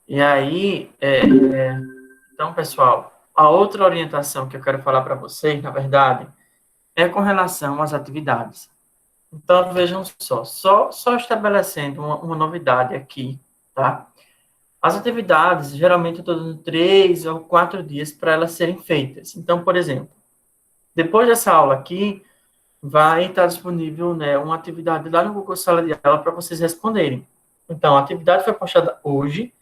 E aí, então, pessoal, a outra orientação que eu quero falar para vocês, na verdade, é com relação às atividades. Então, vejam só estabelecendo uma novidade aqui, tá? As atividades, geralmente, eu estou dando 3 ou 4 dias para elas serem feitas. Então, por exemplo, depois dessa aula aqui, vai estar disponível, né, uma atividade lá no Google Sala de Aula para vocês responderem. Então, a atividade foi postada hoje.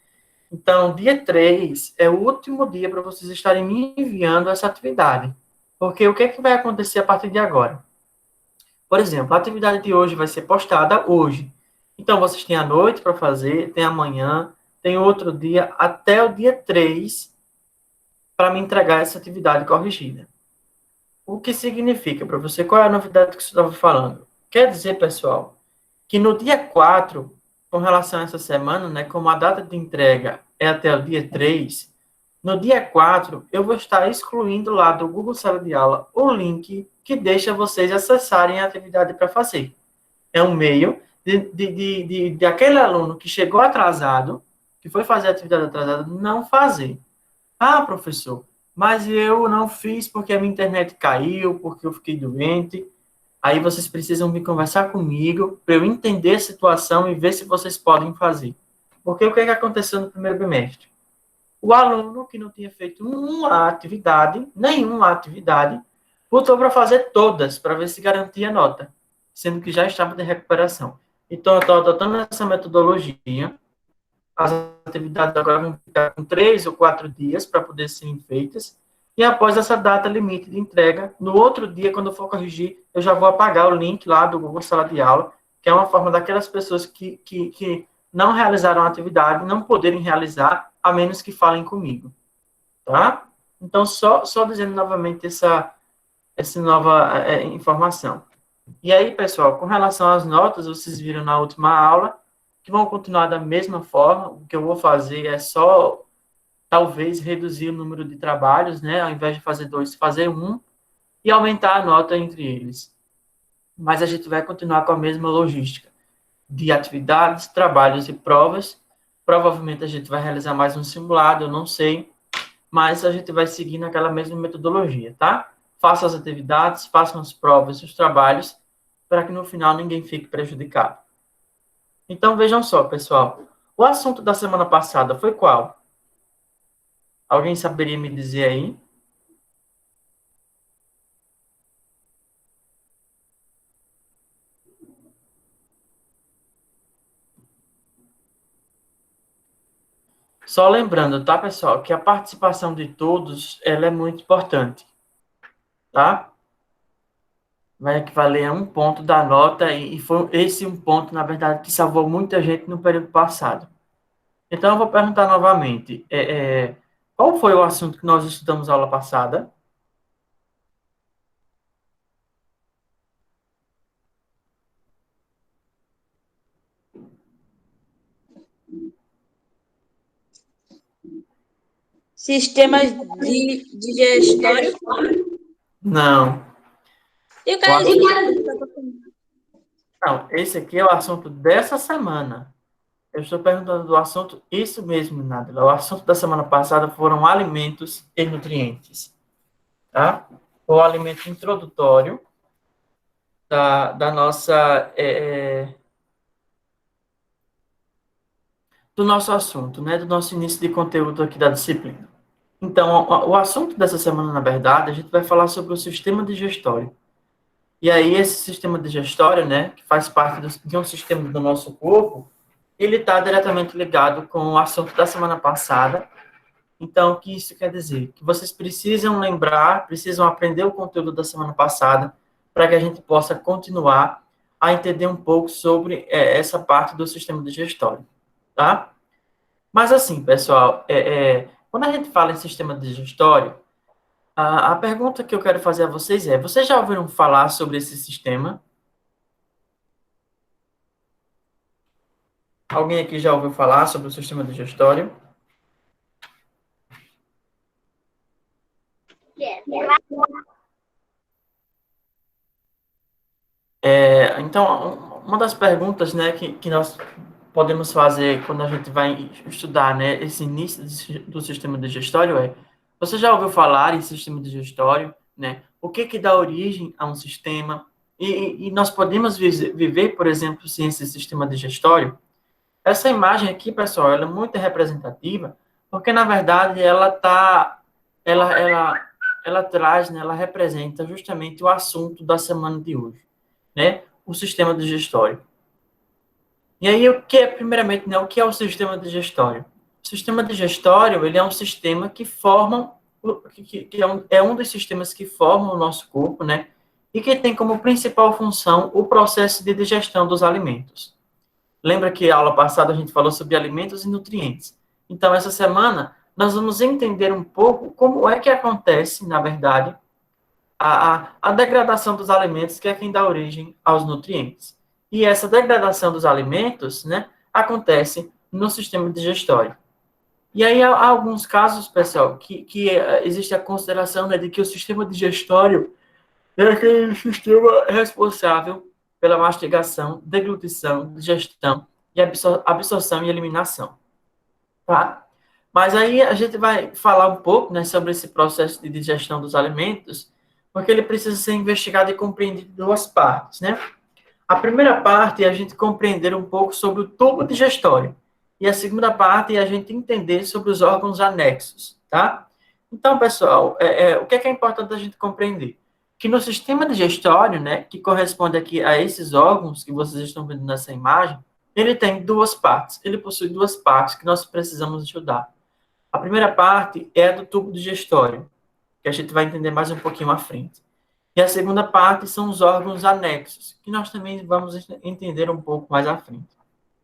Então, dia 3 é o último dia para vocês estarem me enviando essa atividade. Porque o que é que vai acontecer a partir de agora? Por exemplo, a atividade de hoje vai ser postada hoje. Então, vocês têm a noite para fazer, tem amanhã, tem outro dia, até o dia 3 para me entregar essa atividade corrigida. O que significa, para você, qual é a novidade que você estava falando? Quer dizer, pessoal, que no dia 4, com relação a essa semana, né, como a data de entrega é até o dia 3, no dia 4, eu vou estar excluindo lá do Google Sala de Aula o link que deixa vocês acessarem a atividade para fazer. É um meio de aquele aluno que chegou atrasado, que foi fazer a atividade atrasada, não fazer. Ah, professor, mas eu não fiz porque a minha internet caiu, porque eu fiquei doente. Aí vocês precisam vir conversar comigo para eu entender a situação e ver se vocês podem fazer. Porque o que é que aconteceu no primeiro bimestre? O aluno que não tinha feito nenhuma atividade, botou para fazer todas, para ver se garantia nota, sendo que já estava de recuperação. Então, eu estou adotando essa metodologia. As atividades agora vão ficar com 3 ou 4 dias para poder serem feitas. E após essa data limite de entrega, no outro dia, quando eu for corrigir, eu já vou apagar o link lá do Google Sala de Aula, que é uma forma daquelas pessoas que não realizaram a atividade não poderem realizar, a menos que falem comigo. Tá? Então, só dizendo novamente essa nova informação. E aí, pessoal, com relação às notas, vocês viram na última aula, que vão continuar da mesma forma. O que eu vou fazer é só, talvez, reduzir o número de trabalhos, né? Ao invés de fazer 2, fazer um, e aumentar a nota entre eles. Mas a gente vai continuar com a mesma logística de atividades, trabalhos e provas. Provavelmente a gente vai realizar mais um simulado, eu não sei, mas a gente vai seguir naquela mesma metodologia, tá? Façam as atividades, façam as provas e os trabalhos, para que no final ninguém fique prejudicado. Então, vejam só, pessoal. O assunto da semana passada foi qual? Alguém saberia me dizer aí? Só lembrando, tá, pessoal, que a participação de todos, ela é muito importante, tá? Vai equivaler a 1 ponto da nota, e foi esse 1 ponto, na verdade, que salvou muita gente no período passado. Então, eu vou perguntar novamente. Qual foi o assunto que nós estudamos na aula passada? Sistemas de gestório. Não. E o O cara assunto, de não, esse aqui é o assunto dessa semana. Eu estou perguntando do assunto, isso mesmo, Nádila. O assunto da semana passada foram alimentos e nutrientes, tá? O alimento introdutório da nossa, do nosso assunto, né? Do nosso início de conteúdo aqui da disciplina. Então, o assunto dessa semana, na verdade, a gente vai falar sobre o sistema digestório. E aí, esse sistema digestório, né, que faz parte de um sistema do nosso corpo, ele está diretamente ligado com o assunto da semana passada. Então, o que isso quer dizer? Que vocês precisam lembrar, precisam aprender o conteúdo da semana passada, para que a gente possa continuar a entender um pouco sobre essa parte do sistema digestório, tá? Mas assim, pessoal, quando a gente fala em sistema digestório, a pergunta que eu quero fazer a vocês é: vocês já ouviram falar sobre esse sistema? Alguém aqui já ouviu falar sobre o sistema digestório? Então, uma das perguntas, né, que nós podemos fazer quando a gente vai estudar, né, esse início do sistema digestório você já ouviu falar em sistema digestório, né? O que que dá origem a um sistema? E nós podemos viver, por exemplo, sem esse sistema digestório? Essa imagem aqui, pessoal, ela é muito representativa, porque na verdade ela, ela, ela traz, né, ela representa justamente o assunto da semana de hoje, né? O sistema digestório. E aí, o que é, primeiramente, né, o que é o sistema digestório? O sistema digestório, ele é um sistema que forma, que é um dos sistemas que formam o nosso corpo, né? E que tem como principal função o processo de digestão dos alimentos. Lembra que a aula passada a gente falou sobre alimentos e nutrientes. Então, essa semana, nós vamos entender um pouco como é que acontece, na verdade, a degradação dos alimentos, que é quem dá origem aos nutrientes. E essa degradação dos alimentos, né, acontece no sistema digestório. E aí há alguns casos, pessoal, que existe a consideração, né, de que o sistema digestório é aquele sistema responsável pela mastigação, deglutição, digestão e absorção e eliminação, tá? Mas aí a gente vai falar um pouco, né, sobre esse processo de digestão dos alimentos, porque ele precisa ser investigado e compreendido em duas partes, né? A primeira parte é a gente compreender um pouco sobre o tubo digestório. E a segunda parte é a gente entender sobre os órgãos anexos, tá? Então, pessoal, o que é importante a gente compreender? Que no sistema digestório, né, que corresponde aqui a esses órgãos que vocês estão vendo nessa imagem, ele tem duas partes. Ele possui duas partes que nós precisamos estudar. A primeira parte é a do tubo digestório, que a gente vai entender mais um pouquinho à frente. E a segunda parte são os órgãos anexos, que nós também vamos entender um pouco mais à frente,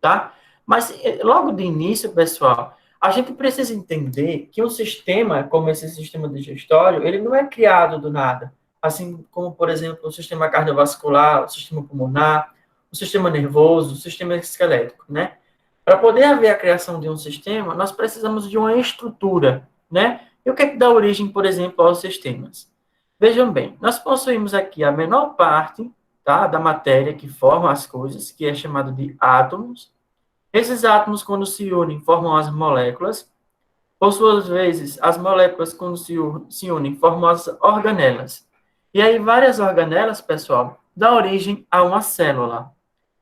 tá? Mas logo de início, pessoal, a gente precisa entender que um sistema, como esse sistema digestório, ele não é criado do nada. Assim como, por exemplo, o sistema cardiovascular, o sistema pulmonar, o sistema nervoso, o sistema esquelético, né? Para poder haver a criação de um sistema, nós precisamos de uma estrutura, né? E o que é que dá origem, por exemplo, aos sistemas? Vejam bem, nós possuímos aqui a menor parte, tá, da matéria que forma as coisas, que é chamado de átomos. Esses átomos, quando se unem, formam as moléculas. Por suas vezes, as moléculas, quando se unem, formam as organelas. E aí, várias organelas, pessoal, dão origem a uma célula.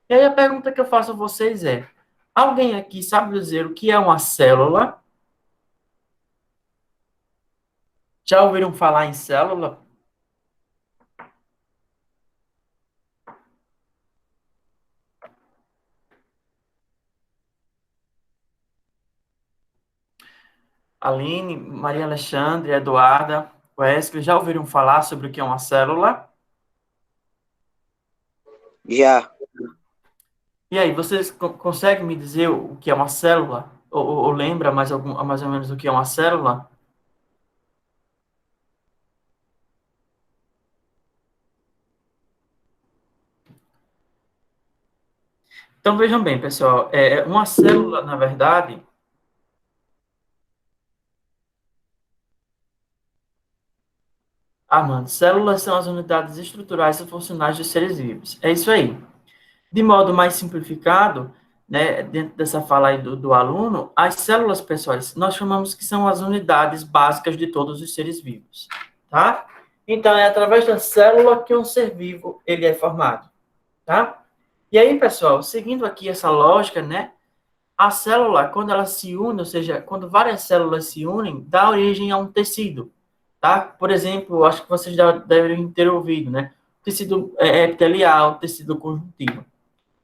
E aí, a pergunta que eu faço a vocês é: alguém aqui sabe dizer o que é uma célula? Já ouviram falar em célula? Aline, Maria Alexandre, Eduarda, Wesley, já ouviram falar sobre o que é uma célula? Já. E aí, vocês conseguem me dizer o que é uma célula? Ou lembra mais ou menos o que é uma célula? Então, vejam bem, pessoal, uma célula, na verdade, mano, células são as unidades estruturais e funcionais dos seres vivos. É isso aí. De modo mais simplificado, né, dentro dessa fala aí do aluno, as células, pessoais, nós chamamos que são as unidades básicas de todos os seres vivos, tá? Então, é através da célula que um ser vivo ele é formado, tá? E aí, pessoal, seguindo aqui essa lógica, né, a célula, quando ela se une, ou seja, quando várias células se unem, dá origem a um tecido, tá? Por exemplo, acho que vocês já devem ter ouvido, né? Tecido epitelial, tecido conjuntivo.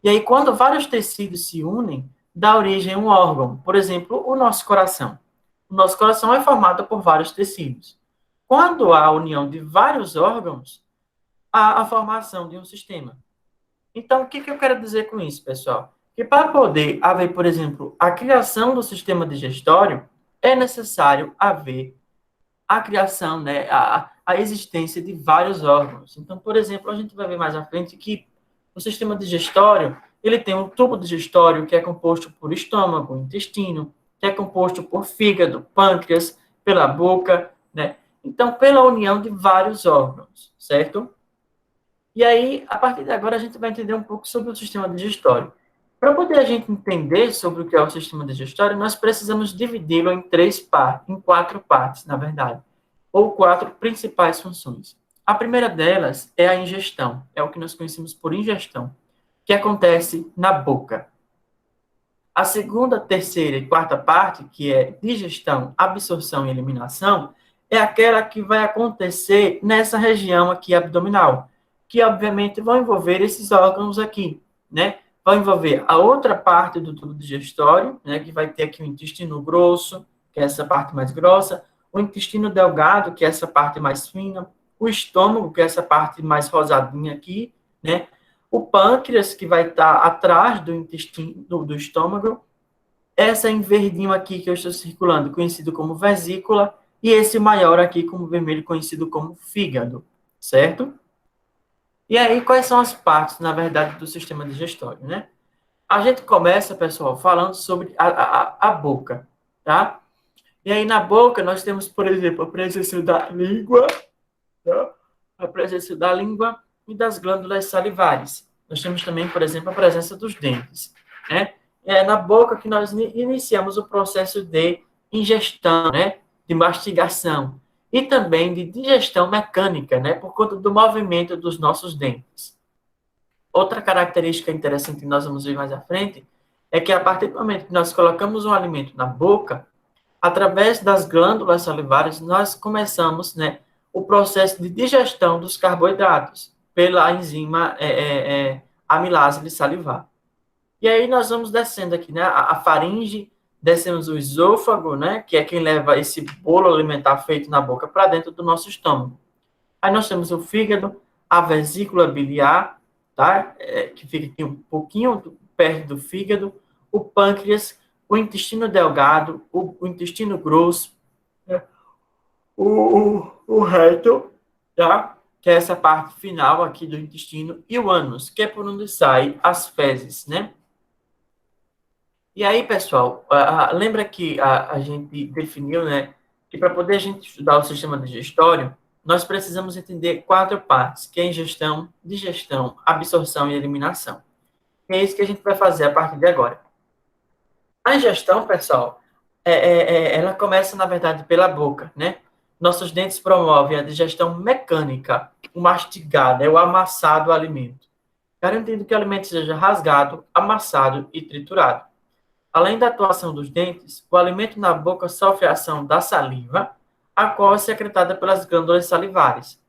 E aí, quando vários tecidos se unem, dá origem a um órgão. Por exemplo, o nosso coração. O nosso coração é formado por vários tecidos. Quando há a união de vários órgãos, há a formação de um sistema. Então, o que eu quero dizer com isso, pessoal? Que para poder haver, por exemplo, a criação do sistema digestório, é necessário haver a criação, né, a existência de vários órgãos. Então, por exemplo, a gente vai ver mais à frente que o sistema digestório, ele tem um tubo digestório que é composto por estômago, intestino, que é composto por fígado, pâncreas, pela boca, né? Então, pela união de vários órgãos, certo? E aí, a partir de agora, a gente vai entender um pouco sobre o sistema digestório. Para poder a gente entender sobre o que é o sistema digestório, nós precisamos dividi-lo em em quatro partes, na verdade, ou quatro principais funções. A primeira delas é a ingestão, é o que nós conhecemos por ingestão, que acontece na boca. A segunda, terceira e quarta parte, que é digestão, absorção e eliminação, é aquela que vai acontecer nessa região aqui abdominal, que obviamente vão envolver esses órgãos aqui, né? Vai envolver a outra parte do tubo digestório, né, que vai ter aqui o intestino grosso, que é essa parte mais grossa, o intestino delgado, que é essa parte mais fina, o estômago, que é essa parte mais rosadinha aqui, né? O pâncreas, que vai estar atrás do intestino, do estômago, essa em verdinho aqui que eu estou circulando, conhecido como vesícula, e esse maior aqui, como vermelho, conhecido como fígado, certo? E aí, quais são as partes, na verdade, do sistema digestório, né? A gente começa, pessoal, falando sobre a boca, tá? E aí, na boca, nós temos, por exemplo, a presença da língua, tá? A presença da língua e das glândulas salivares. Nós temos também, por exemplo, a presença dos dentes, né? É na boca que nós iniciamos o processo de ingestão, né? De mastigação e também de digestão mecânica, né? Por conta do movimento dos nossos dentes. Outra característica interessante que nós vamos ver mais à frente é que a partir do momento que nós colocamos um alimento na boca, através das glândulas salivares, nós começamos, né, o processo de digestão dos carboidratos pela enzima amilase salivar. E aí nós vamos descendo aqui, né, a faringe, descemos o esôfago, né, que é quem leva esse bolo alimentar feito na boca para dentro do nosso estômago. Aí nós temos o fígado, a vesícula biliar, tá, que fica aqui um pouquinho perto do fígado, o pâncreas, o intestino delgado, o intestino grosso, né, o reto, tá? Que é essa parte final aqui do intestino, e o ânus, que é por onde saem as fezes, né? E aí, pessoal, lembra que a gente definiu, né, que para poder a gente estudar o sistema digestório, nós precisamos entender quatro partes, que é ingestão, digestão, absorção e eliminação. E é isso que a gente vai fazer a partir de agora. A ingestão, pessoal, ela começa, na verdade, pela boca, né? Nossos dentes promovem a digestão mecânica, o mastigado, o amassado do alimento, garantindo que o alimento seja rasgado, amassado e triturado. Além da atuação dos dentes, o alimento na boca sofre a ação da saliva, a qual é secretada pelas glândulas salivares.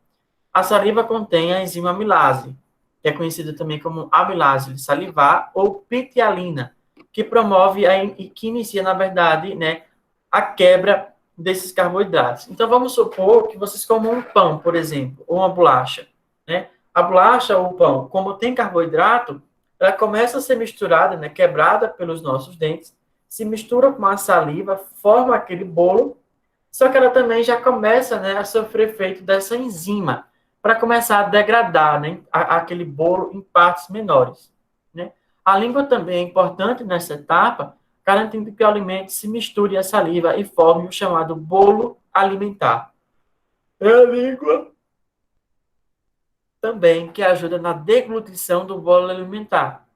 A saliva contém a enzima amilase, que é conhecida também como amilase salivar ou pitialina, que promove e que inicia, na verdade, né, a quebra desses carboidratos. Então, vamos supor que vocês comam um pão, por exemplo, ou uma bolacha, né? A bolacha ou o pão, como tem carboidrato, ela começa a ser misturada, né, quebrada pelos nossos dentes, se mistura com a saliva, forma aquele bolo, só que ela também já começa, né, a sofrer efeito dessa enzima, para começar a degradar, né, aquele bolo em partes menores, né? A língua também é importante nessa etapa, garantindo que o alimento se misture à saliva e forme o chamado bolo alimentar. É a língua também que ajuda na deglutição do bolo alimentar,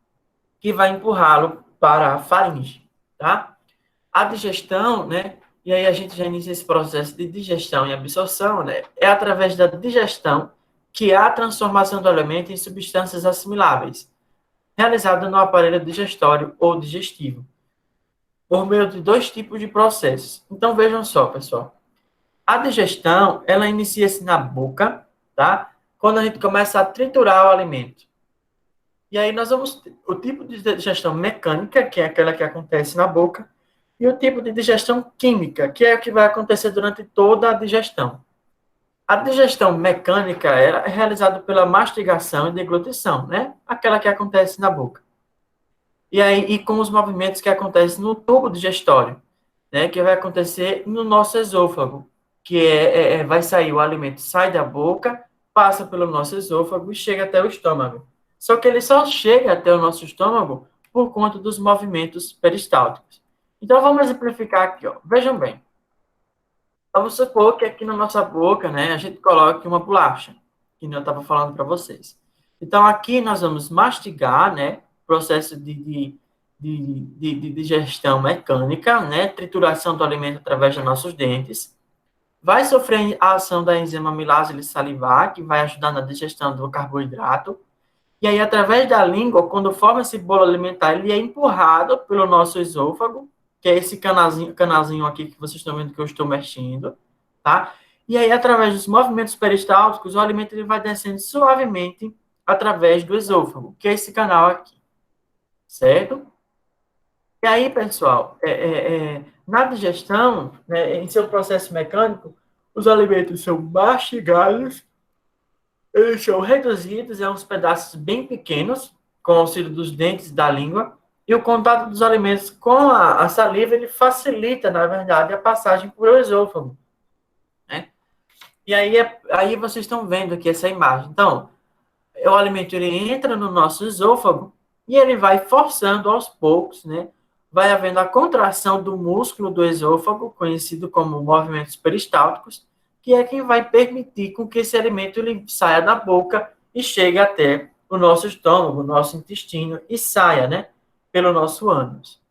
que vai empurrá-lo para a faringe, tá? A digestão, né? E aí a gente já inicia esse processo de digestão e absorção, né? É através da digestão que há a transformação do alimento em substâncias assimiláveis, realizada no aparelho digestório ou digestivo, por meio de dois tipos de processos. Então, vejam só, pessoal. A digestão, ela inicia-se na boca, tá? Quando a gente começa a triturar o alimento. E aí nós vamos ter o tipo de digestão mecânica, que é aquela que acontece na boca, e o tipo de digestão química, que é o que vai acontecer durante toda a digestão. A digestão mecânica é realizada pela mastigação e deglutição, né? Aquela que acontece na boca. E aí, e com os movimentos que acontecem no tubo digestório, né? Que vai acontecer no nosso esôfago, que vai sair o alimento, sai da boca, passa pelo nosso esôfago e chega até o estômago. Só que ele só chega até o nosso estômago por conta dos movimentos peristálticos. Então, vamos exemplificar aqui, ó. Vejam bem. Vamos supor que aqui na nossa boca, né, a gente coloque uma bolacha, que eu estava falando para vocês. Então, aqui nós vamos mastigar, né, processo de de digestão mecânica, né? Trituração do alimento através dos nossos dentes. Vai sofrer a ação da enzima amilase salivar, que vai ajudar na digestão do carboidrato. E aí, através da língua, quando forma esse bolo alimentar, ele é empurrado pelo nosso esôfago, que é esse canalzinho aqui que vocês estão vendo que eu estou mexendo, tá? E aí, através dos movimentos peristálticos, o alimento ele vai descendo suavemente através do esôfago, que é esse canal aqui, certo? E aí, pessoal, na digestão, né, em seu processo mecânico, os alimentos são mastigados, eles são reduzidos em uns pedaços bem pequenos, com o auxílio dos dentes e da língua, e o contato dos alimentos com a saliva, ele facilita, na verdade, a passagem por o esôfago, né? E aí, aí vocês estão vendo aqui essa imagem. Então, o alimento ele entra no nosso esôfago e ele vai forçando aos poucos, né? Vai havendo a contração do músculo do esôfago, conhecido como movimentos peristálticos, que é quem vai permitir com que esse alimento ele saia da boca e chegue até o nosso estômago, o nosso intestino e saia, né? Pelo nosso ânus.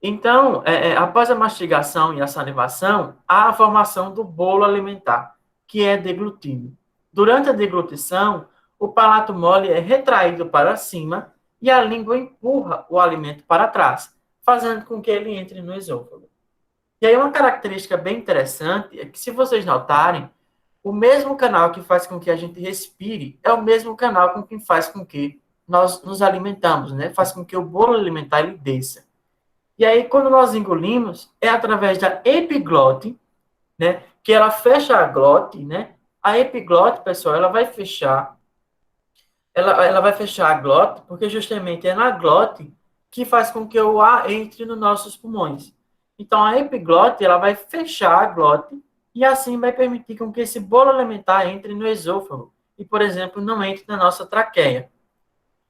Então, após a mastigação e a salivação, há a formação do bolo alimentar, que é deglutido. Durante a deglutição, o palato mole é retraído para cima e a língua empurra o alimento para trás, fazendo com que ele entre no esôfago. E aí, uma característica bem interessante é que, se vocês notarem, o mesmo canal que faz com que a gente respire é o mesmo canal com que faz com que nós nos alimentamos, né? Faz com que o bolo alimentar ele desça. E aí, quando nós engolimos, é através da epiglote, né? Que ela fecha a glote, né? A epiglote, pessoal, ela vai fechar. Ela vai fechar a glote, porque justamente é na glote que faz com que o ar entre nos nossos pulmões. Então, a epiglote, ela vai fechar a glote e assim vai permitir com que esse bolo alimentar entre no esôfago e, por exemplo, não entre na nossa traqueia.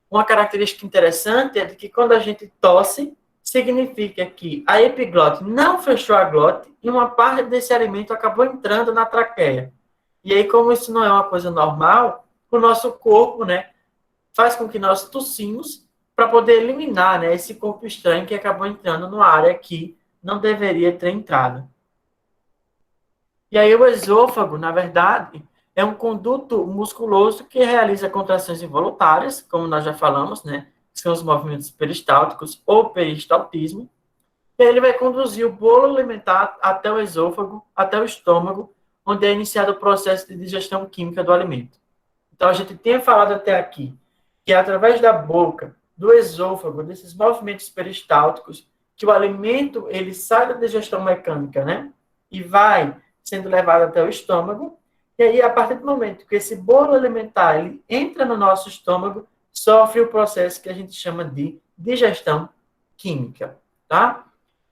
Uma característica interessante é de que quando a gente tosse, significa que a epiglote não fechou a glote e uma parte desse alimento acabou entrando na traqueia. E aí, como isso não é uma coisa normal, o nosso corpo, né, faz com que nós tossimos para poder eliminar, né, esse corpo estranho que acabou entrando numa área que não deveria ter entrado. E aí o esôfago, na verdade, é um conduto musculoso que realiza contrações involuntárias, como nós já falamos, né? Que são os movimentos peristálticos ou peristaltismo. E aí ele vai conduzir o bolo alimentar até o esôfago, até o estômago, onde é iniciado o processo de digestão química do alimento. Então, a gente tem falado até aqui que é através da boca, do esôfago, desses movimentos peristálticos, que o alimento ele sai da digestão mecânica, né? E vai sendo levado até o estômago. E aí, a partir do momento que esse bolo alimentar ele entra no nosso estômago, sofre o processo que a gente chama de digestão química, tá?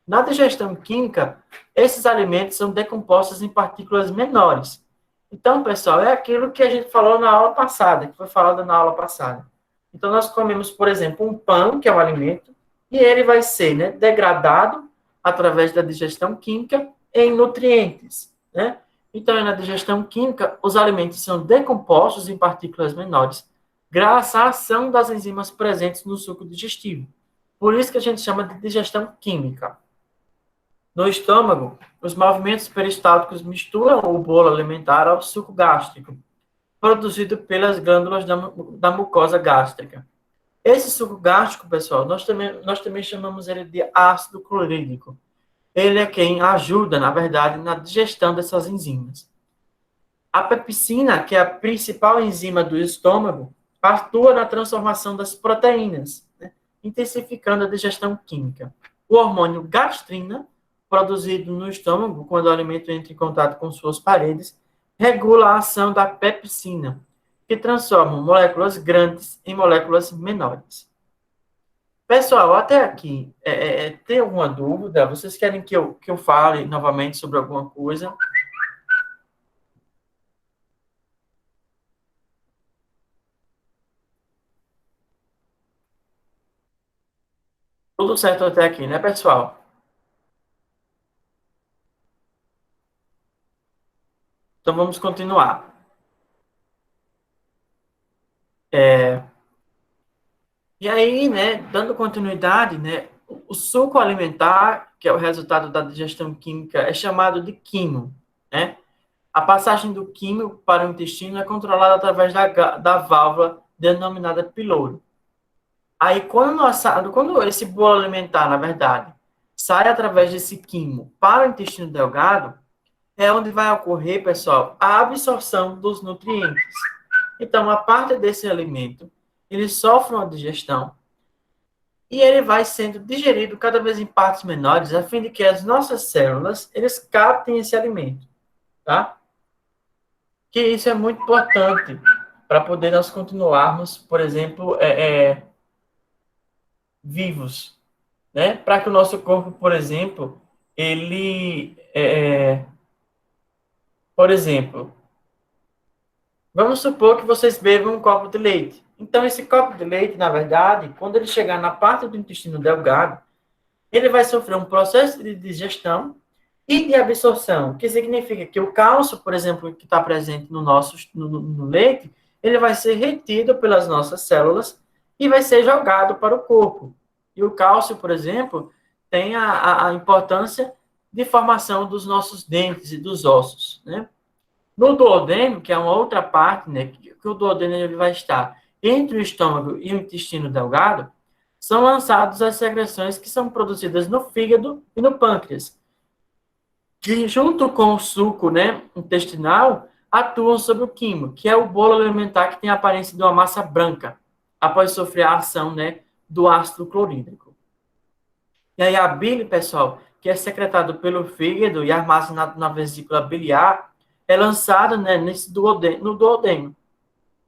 Na digestão química, esses alimentos são decompostos em partículas menores. Então, pessoal, é aquilo que a gente falou na aula passada, que foi falado na aula passada. Então, nós comemos, por exemplo, um pão, que é um alimento, e ele vai ser, né, degradado através da digestão química em nutrientes, né? Então, na digestão química, os alimentos são decompostos em partículas menores, graças à ação das enzimas presentes no suco digestivo. Por isso que a gente chama de digestão química. No estômago, os movimentos peristálticos misturam o bolo alimentar ao suco gástrico, produzido pelas glândulas da mucosa gástrica. Esse suco gástrico, pessoal, nós também chamamos ele de ácido clorídrico. Ele é quem ajuda, na verdade, na digestão dessas enzimas. A pepsina, que é a principal enzima do estômago, atua na transformação das proteínas, né, intensificando a digestão química. O hormônio gastrina, produzido no estômago quando o alimento entra em contato com suas paredes, regula a ação da pepsina, que transforma moléculas grandes em moléculas menores. Pessoal, até aqui, tem alguma dúvida? Vocês querem que eu fale novamente sobre alguma coisa? Tudo certo até aqui, né, pessoal? Então vamos continuar. E aí, né, dando continuidade, né, o suco alimentar, que é o resultado da digestão química, é chamado de quimo, né? A passagem do químio para o intestino é controlada através da válvula denominada piloro. Aí, quando esse bolo alimentar, na verdade, sai através desse quimo para o intestino delgado, é onde vai ocorrer, pessoal, a absorção dos nutrientes. Então, a parte desse alimento, ele sofre uma digestão e ele vai sendo digerido cada vez em partes menores, a fim de que as nossas células, eles captem esse alimento, tá? Que isso é muito importante para poder nós continuarmos, por exemplo, vivos, né? Para que o nosso corpo, por exemplo, ele, por exemplo, vamos supor que vocês bebam um copo de leite. Então, esse copo de leite, na verdade, quando ele chegar na parte do intestino delgado, ele vai sofrer um processo de digestão e de absorção, que significa que o cálcio, por exemplo, que está presente no leite, ele vai ser retido pelas nossas células e vai ser jogado para o corpo. E o cálcio, por exemplo, tem a importância de formação dos nossos dentes e dos ossos, né? No duodeno, que é uma outra parte, né, que o duodeno ele vai estar entre o estômago e o intestino delgado, são lançadas as secreções que são produzidas no fígado e no pâncreas, que junto com o suco, né, intestinal, atuam sobre o quimo, que é o bolo alimentar que tem a aparência de uma massa branca, após sofrer a ação, né, do ácido clorídrico. E aí a bile, pessoal, que é secretado pelo fígado e armazenado na vesícula biliar, é lançada, né, no duodeno.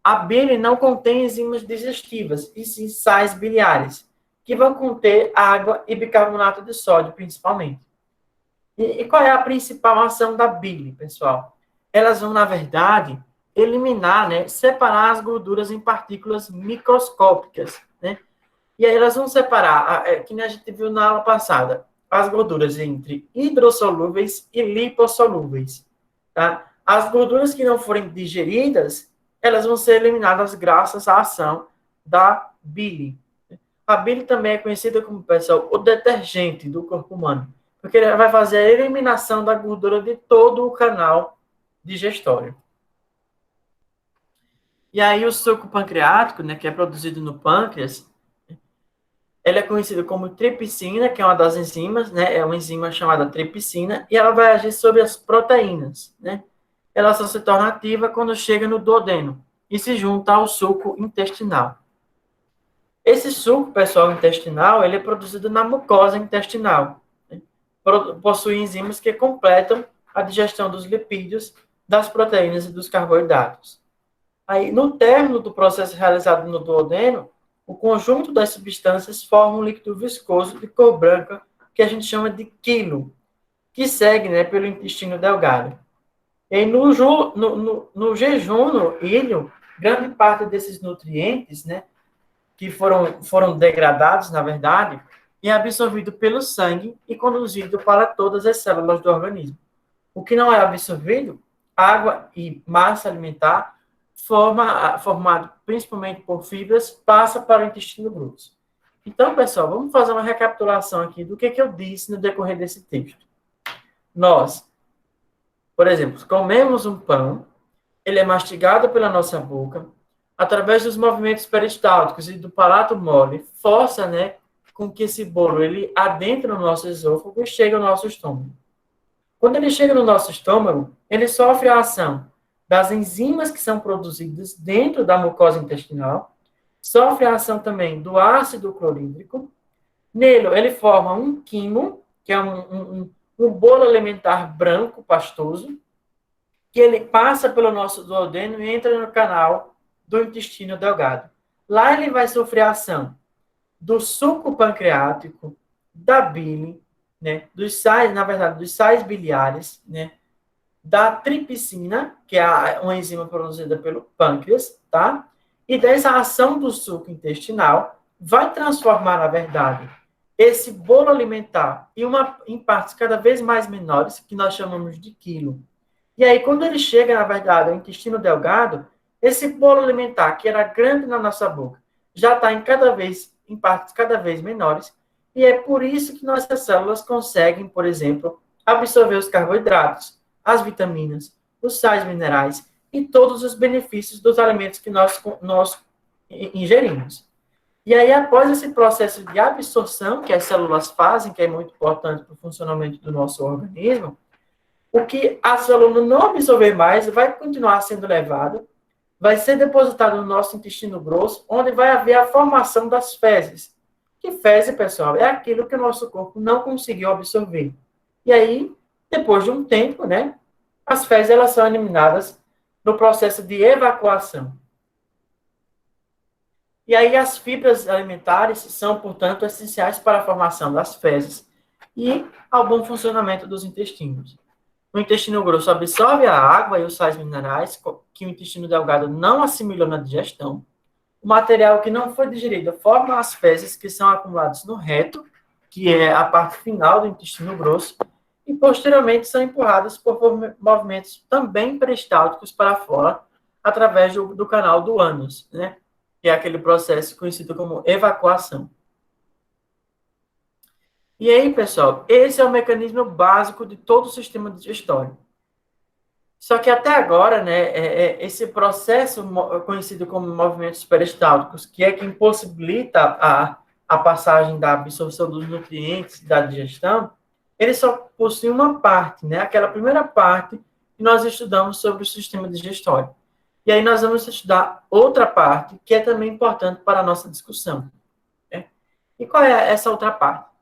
A bile não contém enzimas digestivas, e sim sais biliares, que vão conter água e bicarbonato de sódio, principalmente. E qual é a principal ação da bile, pessoal? Elas vão, na verdade, eliminar, né, separar as gorduras em partículas microscópicas, né? E aí elas vão separar, que nem a gente viu na aula passada, as gorduras entre hidrossolúveis e lipossolúveis, tá? As gorduras que não forem digeridas, elas vão ser eliminadas graças à ação da bile. A bile também é conhecida como, pessoal, o detergente do corpo humano, porque ele vai fazer a eliminação da gordura de todo o canal digestório. E aí o suco pancreático, né, que é produzido no pâncreas, ela é conhecida como tripsina, que é uma das enzimas, né? É uma enzima chamada tripsina, e ela vai agir sobre as proteínas, né? Ela só se torna ativa quando chega no duodeno e se junta ao suco intestinal. Esse suco, pessoal, intestinal, ele é produzido na mucosa intestinal, né? Possui enzimas que completam a digestão dos lipídios, das proteínas e dos carboidratos. Aí, no término do processo realizado no duodeno, o conjunto das substâncias forma um líquido viscoso de cor branca, que a gente chama de quilo, que segue, né, pelo intestino delgado. E no jejum, no ilho, grande parte desses nutrientes, né, que foram degradados, na verdade, é absorvido pelo sangue e conduzido para todas as células do organismo. O que não é absorvido, água e massa alimentar, formado principalmente por fibras, passa para o intestino grosso. Então, pessoal, vamos fazer uma recapitulação aqui do que eu disse no decorrer desse texto. Nós, por exemplo, comemos um pão, ele é mastigado pela nossa boca, através dos movimentos peristálticos e do palato mole, força, né, com que esse bolo ele adentre no nosso esôfago e chegue ao nosso estômago. Quando ele chega no nosso estômago, ele sofre a ação das enzimas que são produzidas dentro da mucosa intestinal, sofre a ação também do ácido clorídrico. Nele, ele forma um quimo, que é um bolo alimentar branco, pastoso, que ele passa pelo nosso duodeno e entra no canal do intestino delgado. Lá ele vai sofrer a ação do suco pancreático, da bile, né, dos sais, na verdade, dos sais biliares, né, da tripsina, que é uma enzima produzida pelo pâncreas, tá? E dessa ação do suco intestinal vai transformar, na verdade, esse bolo alimentar em partes cada vez mais menores, que nós chamamos de quilo. E aí, quando ele chega, na verdade, ao intestino delgado, esse bolo alimentar, que era grande na nossa boca, já está em partes cada vez menores, e é por isso que nossas células conseguem, por exemplo, absorver os carboidratos, as vitaminas, os sais minerais e todos os benefícios dos alimentos que nós ingerimos. E aí, após esse processo de absorção que as células fazem, que é muito importante para o funcionamento do nosso organismo, o que a célula não absorver mais vai continuar sendo levado, vai ser depositado no nosso intestino grosso, onde vai haver a formação das fezes. Que fezes, pessoal, é aquilo que o nosso corpo não conseguiu absorver. E aí, depois de um tempo, né, as fezes elas são eliminadas no processo de evacuação. E aí as fibras alimentares são, portanto, essenciais para a formação das fezes e ao bom funcionamento dos intestinos. O intestino grosso absorve a água e os sais minerais que o intestino delgado não assimilou na digestão. O material que não foi digerido forma as fezes que são acumuladas no reto, que é a parte final do intestino grosso, e posteriormente são empurradas por movimentos também peristálticos para fora, através do canal do ânus, né? Que é aquele processo conhecido como evacuação. E aí, pessoal, esse é o mecanismo básico de todo o sistema digestório. Só que até agora, né, esse processo conhecido como movimentos peristálticos, que é que impossibilita a passagem da absorção dos nutrientes da digestão, ele só possui uma parte, né, aquela primeira parte que nós estudamos sobre o sistema digestório. E aí nós vamos estudar outra parte que é também importante para a nossa discussão. Né? E qual é essa outra parte?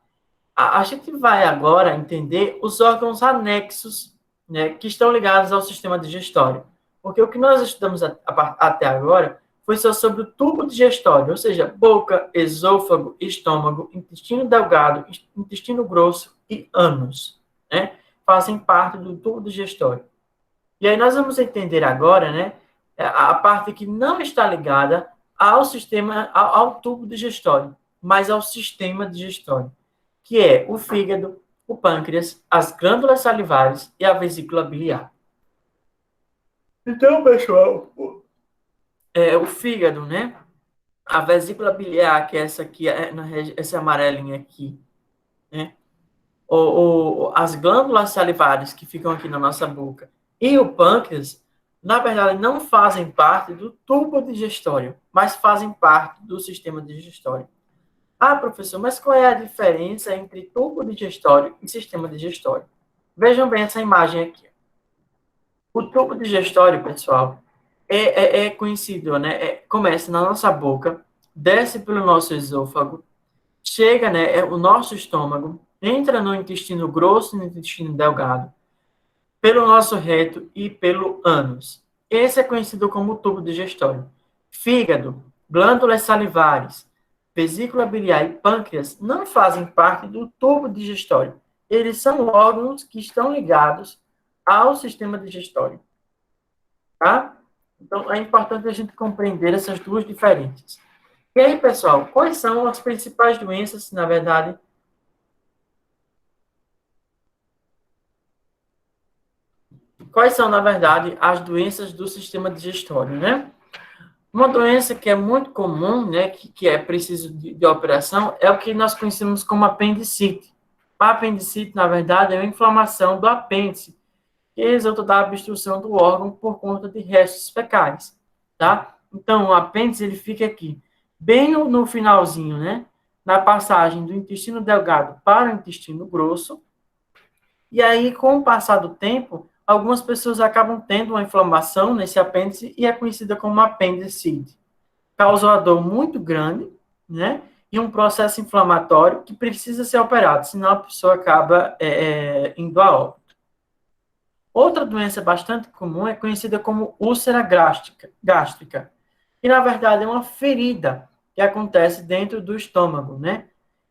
A gente vai agora entender os órgãos anexos, né, que estão ligados ao sistema digestório. Porque o que nós estudamos até agora foi só sobre o tubo digestório, ou seja, boca, esôfago, estômago, intestino delgado, intestino grosso e ânus, né, fazem parte do tubo digestório. E aí nós vamos entender agora, né, a parte que não está ligada ao sistema, ao tubo digestório, mas ao sistema digestório, que é o fígado, o pâncreas, as glândulas salivares e a vesícula biliar. Então, pessoal, o fígado, né? A vesícula biliar, que é essa aqui, essa amarelinha aqui, né? As glândulas salivares que ficam aqui na nossa boca e o pâncreas, na verdade, não fazem parte do tubo digestório, mas fazem parte do sistema digestório. Ah, professor, mas qual é a diferença entre tubo digestório e sistema digestório? Vejam bem essa imagem aqui. O tubo digestório, pessoal, é conhecido, né? Começa na nossa boca, desce pelo nosso esôfago, chega, né? O nosso estômago, entra no intestino grosso e no intestino delgado, pelo nosso reto e pelo ânus. Esse é conhecido como tubo digestório. Fígado, glândulas salivares, vesícula biliar e pâncreas não fazem parte do tubo digestório. Eles são órgãos que estão ligados ao sistema digestório. Tá? Então, é importante a gente compreender essas duas diferenças. E aí, pessoal, quais são as principais doenças, na verdade, as doenças do sistema digestório, né? Uma doença que é muito comum, né, que é preciso de operação, é o que nós conhecemos como apendicite. A apendicite, na verdade, é uma inflamação do apêndice, que resulta da obstrução do órgão por conta de restos fecais, tá? Então, o apêndice, ele fica aqui, bem no finalzinho, né, na passagem do intestino delgado para o intestino grosso, e aí, com o passar do tempo, algumas pessoas acabam tendo uma inflamação nesse apêndice e é conhecida como apendicite. Causa uma dor muito grande, né? E um processo inflamatório que precisa ser operado, senão a pessoa acaba indo a óbito. Outra doença bastante comum é conhecida como úlcera gástrica, que na verdade é uma ferida que acontece dentro do estômago, né?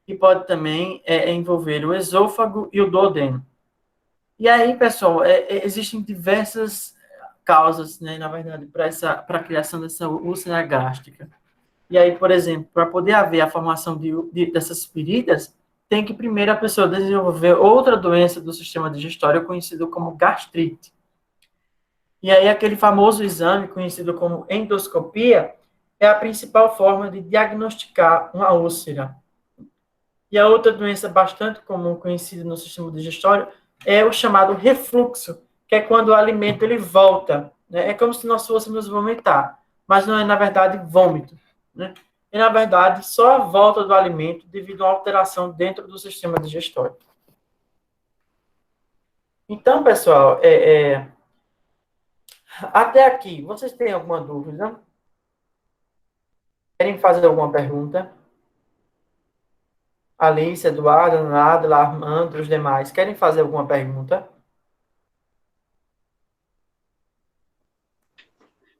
E pode também envolver o esôfago e o duodeno. E aí, pessoal, existem diversas causas, né, na verdade, para a criação dessa úlcera gástrica. E aí, por exemplo, para poder haver a formação dessas feridas, tem que primeiro a pessoa desenvolver outra doença do sistema digestório conhecido como gastrite. E aí, aquele famoso exame conhecido como endoscopia, é a principal forma de diagnosticar uma úlcera. E a outra doença bastante comum conhecida no sistema digestório é o chamado refluxo, que é quando o alimento ele volta, né? É como se nós fôssemos vomitar, mas não é, na verdade, vômito, né? É, na verdade, só a volta do alimento devido a uma alteração dentro do sistema digestório. Então, pessoal, até aqui, vocês têm alguma dúvida? Querem fazer alguma pergunta? Alice, Eduardo, Nádila, Armando, os demais, querem fazer alguma pergunta?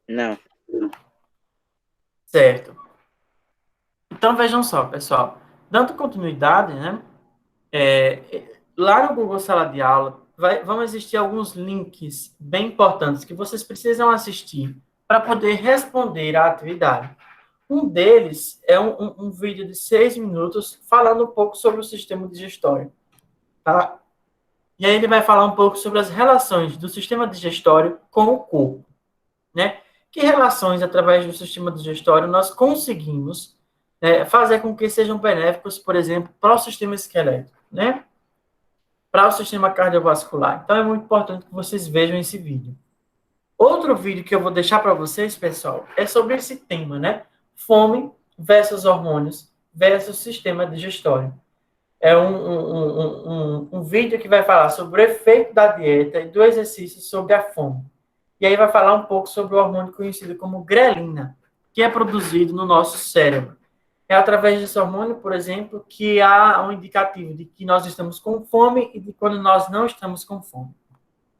Não. Certo. Então, vejam só, pessoal. Dando continuidade, né? Lá no Google Sala de Aula, vão existir alguns links bem importantes que vocês precisam assistir para poder responder à atividade. Um deles é um vídeo de 6 minutos falando um pouco sobre o sistema digestório. Tá? E aí ele vai falar um pouco sobre as relações do sistema digestório com o corpo. Né? Que relações, através do sistema digestório, nós conseguimos fazer com que sejam benéficos, por exemplo, para o sistema esquelético, né? Para o sistema cardiovascular. Então, é muito importante que vocês vejam esse vídeo. Outro vídeo que eu vou deixar para vocês, pessoal, é sobre esse tema, né? Fome versus hormônios versus sistema digestório. É um vídeo que vai falar sobre o efeito da dieta e do exercício sobre a fome. E aí vai falar um pouco sobre o hormônio conhecido como grelina, que é produzido no nosso cérebro. É através desse hormônio, por exemplo, que há um indicativo de que nós estamos com fome e de quando nós não estamos com fome.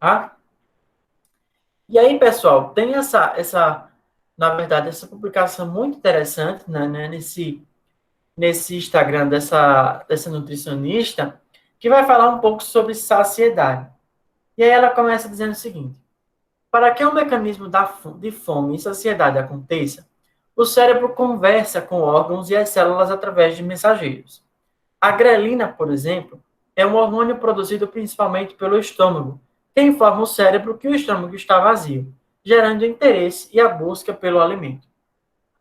Tá? E aí, pessoal, tem na verdade, essa publicação muito interessante, né, nesse Instagram dessa nutricionista, que vai falar um pouco sobre saciedade. E aí ela começa dizendo o seguinte: para que o mecanismo de fome e saciedade aconteça, o cérebro conversa com órgãos e as células através de mensageiros. A grelina, por exemplo, é um hormônio produzido principalmente pelo estômago, que informa o cérebro que o estômago está vazio, gerando o interesse e a busca pelo alimento.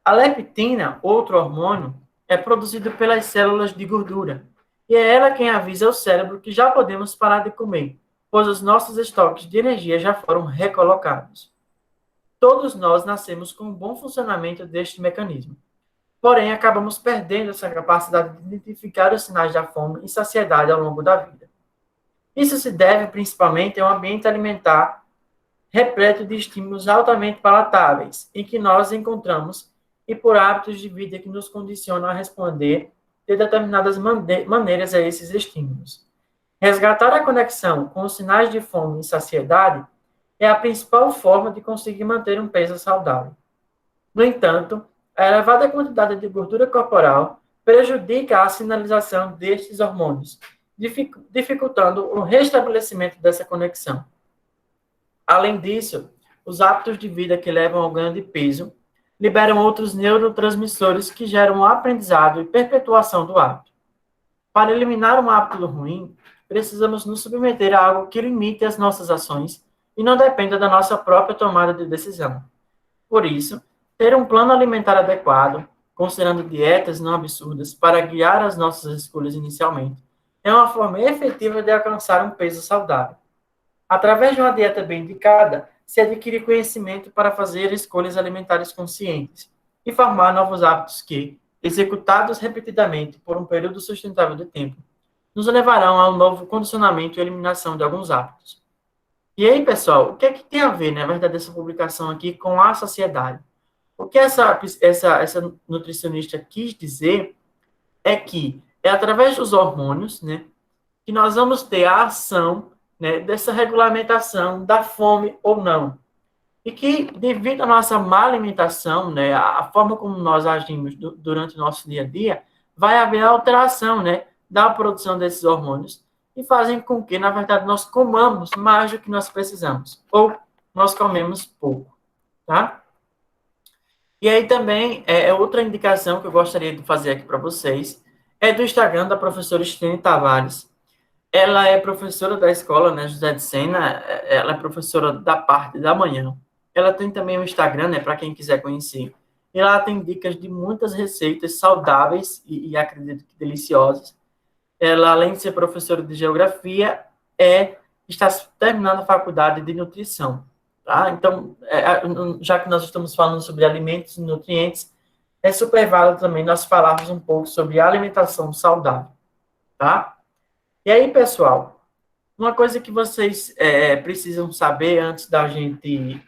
A leptina, outro hormônio, é produzido pelas células de gordura, e é ela quem avisa o cérebro que já podemos parar de comer, pois os nossos estoques de energia já foram recolocados. Todos nós nascemos com um bom funcionamento deste mecanismo. Porém, acabamos perdendo essa capacidade de identificar os sinais da fome e saciedade ao longo da vida. Isso se deve principalmente a um ambiente alimentar repleto de estímulos altamente palatáveis, em que nós encontramos, e por hábitos de vida que nos condicionam a responder de determinadas maneiras a esses estímulos. Resgatar a conexão com os sinais de fome e saciedade é a principal forma de conseguir manter um peso saudável. No entanto, a elevada quantidade de gordura corporal prejudica a sinalização destes hormônios, dificultando o restabelecimento dessa conexão. Além disso, os hábitos de vida que levam ao ganho de peso liberam outros neurotransmissores que geram o aprendizado e perpetuação do hábito. Para eliminar um hábito ruim, precisamos nos submeter a algo que limite as nossas ações e não dependa da nossa própria tomada de decisão. Por isso, ter um plano alimentar adequado, considerando dietas não absurdas para guiar as nossas escolhas inicialmente, é uma forma efetiva de alcançar um peso saudável. Através de uma dieta bem indicada, se adquire conhecimento para fazer escolhas alimentares conscientes e formar novos hábitos que, executados repetidamente por um período sustentável de tempo, nos levarão a um novo condicionamento e eliminação de alguns hábitos. E aí, pessoal, o que é que tem a ver, na verdade, essa publicação aqui com a saciedade? O que essa nutricionista quis dizer é que é através dos hormônios, né, que nós vamos ter a ação, né, dessa regulamentação da fome ou não. E que, devido à nossa má alimentação, né, a forma como nós agimos durante o nosso dia a dia, vai haver alteração, né, da produção desses hormônios e fazem com que, na verdade, nós comamos mais do que nós precisamos, ou nós comemos pouco, tá? E aí também, outra indicação que eu gostaria de fazer aqui para vocês, é do Instagram da professora Estene Tavares. Ela é professora da escola, né, José de Sena, ela é professora da parte da manhã. Ela tem também um Instagram, né, para quem quiser conhecer. E lá tem dicas de muitas receitas saudáveis e acredito que deliciosas. Ela, além de ser professora de geografia, está terminando a faculdade de nutrição. Tá? Então, já que nós estamos falando sobre alimentos e nutrientes, é super válido também nós falarmos um pouco sobre alimentação saudável. Tá? E aí, pessoal, uma coisa que vocês precisam saber antes da gente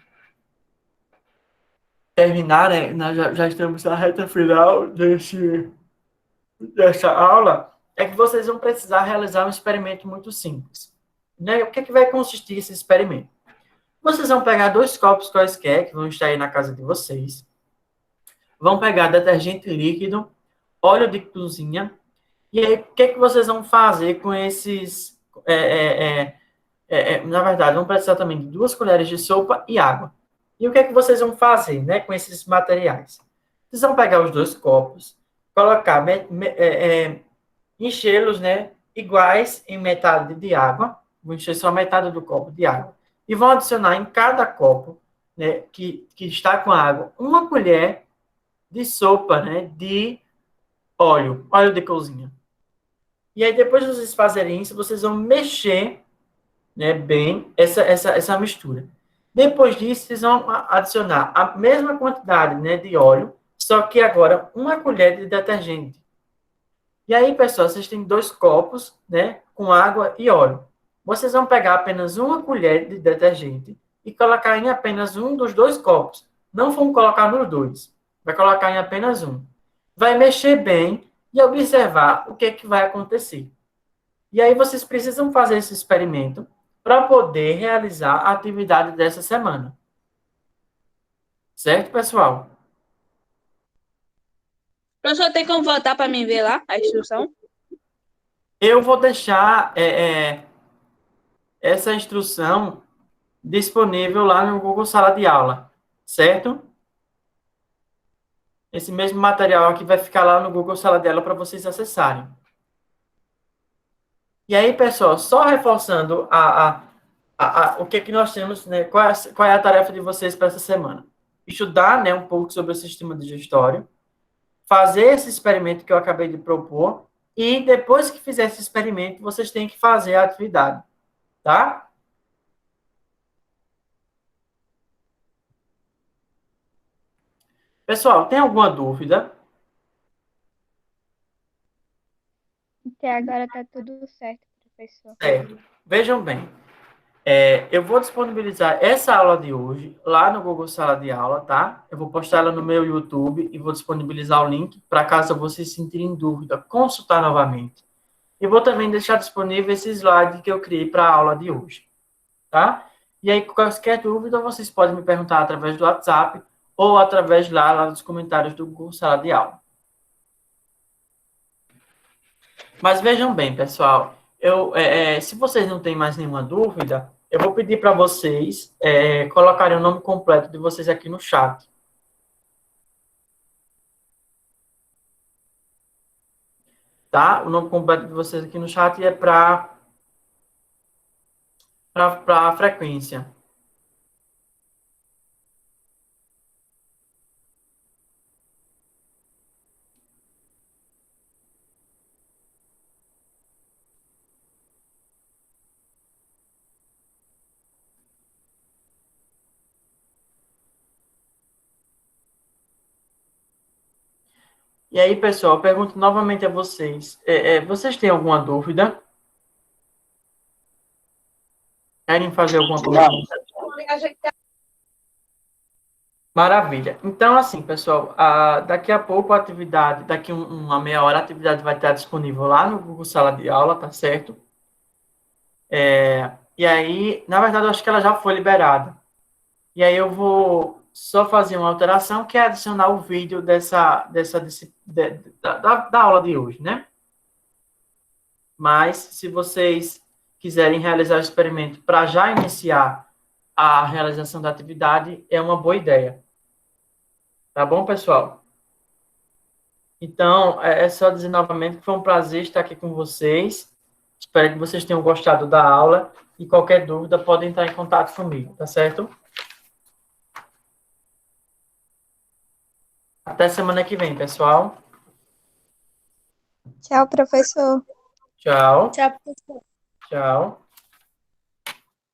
terminar, né? Nós já estamos na reta final dessa aula, é que vocês vão precisar realizar um experimento muito simples. Né? O que é que vai consistir esse experimento? Vocês vão pegar 2 copos quaisquer, que vão estar aí na casa de vocês, vão pegar detergente líquido, óleo de cozinha, e aí o que é que vocês vão fazer com esses... na verdade, vão precisar também de 2 colheres de sopa e água. E o que é que vocês vão fazer, né, com esses materiais? Vocês vão pegar os 2 copos, colocar, enchê-los, né, iguais em metade de água, vou encher só metade do copo de água, e vão adicionar em cada copo, né, que está com água, 1 colher de sopa, né, de óleo de cozinha. E aí, depois de vocês fazerem isso, vocês vão mexer, né, bem essa mistura. Depois disso, vocês vão adicionar a mesma quantidade, né, de óleo, só que agora 1 colher de detergente. E aí, pessoal, vocês têm 2 copos, né, com água e óleo. Vocês vão pegar apenas 1 colher de detergente e colocar em apenas um dos 2 copos. Não vão colocar nos 2. Vai colocar em apenas um. Vai mexer bem e observar o que é que vai acontecer. E aí vocês precisam fazer esse experimento para poder realizar a atividade dessa semana. Certo, pessoal? Professor, tem como voltar para mim ver lá a instrução? Eu vou deixar essa instrução disponível lá no Google Sala de Aula, certo? Esse mesmo material aqui vai ficar lá no Google Sala de Aula para vocês acessarem. E aí, pessoal, só reforçando o que nós temos, né? Qual é a tarefa de vocês para essa semana? Estudar, né, um pouco sobre o sistema digestório, fazer esse experimento que eu acabei de propor, e depois que fizer esse experimento, vocês têm que fazer a atividade, tá? Pessoal, tem alguma dúvida? Até agora tá tudo certo, professor. Certo. Vejam bem, eu vou disponibilizar essa aula de hoje lá no Google Sala de Aula, tá? Eu vou postar ela no meu YouTube e vou disponibilizar o link para caso vocês sentirem dúvida, consultar novamente. E vou também deixar disponível esse slide que eu criei para a aula de hoje, tá? E aí, qualquer dúvida, vocês podem me perguntar através do WhatsApp ou através lá dos comentários do Google Sala de Aula. Mas vejam bem, pessoal, se vocês não têm mais nenhuma dúvida, eu vou pedir para vocês colocarem o nome completo de vocês aqui no chat. Tá? O nome completo de vocês aqui no chat é para a frequência. E aí, pessoal, eu pergunto novamente a vocês. Vocês têm alguma dúvida? Querem fazer alguma pergunta? Maravilha. Então, assim, pessoal, daqui a pouco a atividade, daqui uma meia hora, a atividade vai estar disponível lá no Google Sala de Aula, tá certo? E aí, na verdade, eu acho que ela já foi liberada. E aí eu vou só fazer uma alteração, que é adicionar o vídeo da aula de hoje, né? Mas, se vocês quiserem realizar o experimento para já iniciar a realização da atividade, é uma boa ideia. Tá bom, pessoal? Então, é só dizer novamente que foi um prazer estar aqui com vocês. Espero que vocês tenham gostado da aula. E qualquer dúvida, podem entrar em contato comigo, tá certo? Até semana que vem, pessoal. Tchau, professor. Tchau, Tchau, professor. tchau,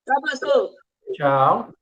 Tchau, professor. tchau.